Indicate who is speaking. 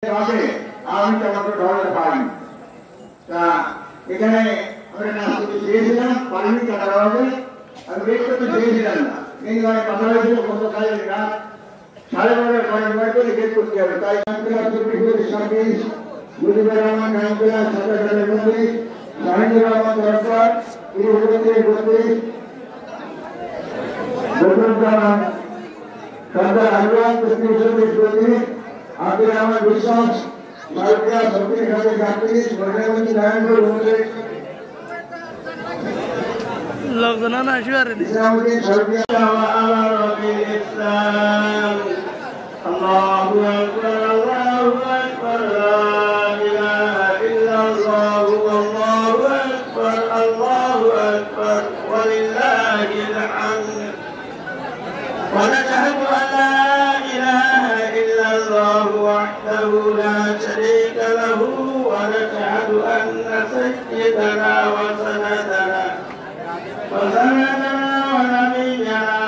Speaker 1: আমি টমেটো ঢালতে পারি তা এখানে আমরা নাচ করতে চেয়েছিলাম পারিনি টাকার অভাবে আমি বেশ করতে চেয়েছিলাম না কিন্তু আমি কথা হয়েছিল কত কাজের রাত 12:30 পরে নয় করে গেট করতে হবে তাই মুজিবুর রহমান কাহিনীলা ছাত্রছাত্রীর মধ্যে শাহিদুর রহমান দরকার বদরুজ্জামান সর্দার আলওয়ান আব্দুর রহমান বিশ্বাস মালকিয়া সবকির সাথে যাত্রী মহিলামন্ত্রী নারায়ণপুর মন্দির
Speaker 2: লোকজন আসবে আর
Speaker 1: ইসলামুদ্দিন সরকিয়া আলা রবিল ইসলাম আল্লাহু আকবার আল্লাহু আকবার লা ইলাহা ইল্লাল্লাহু আল্লাহু আকবার ওয়ালিল্লাহিল হামদ ওয়া নাশহাদু আল্লা الله وحده لا شريك له ونشهد أن سيدنا وسندنا ونبينا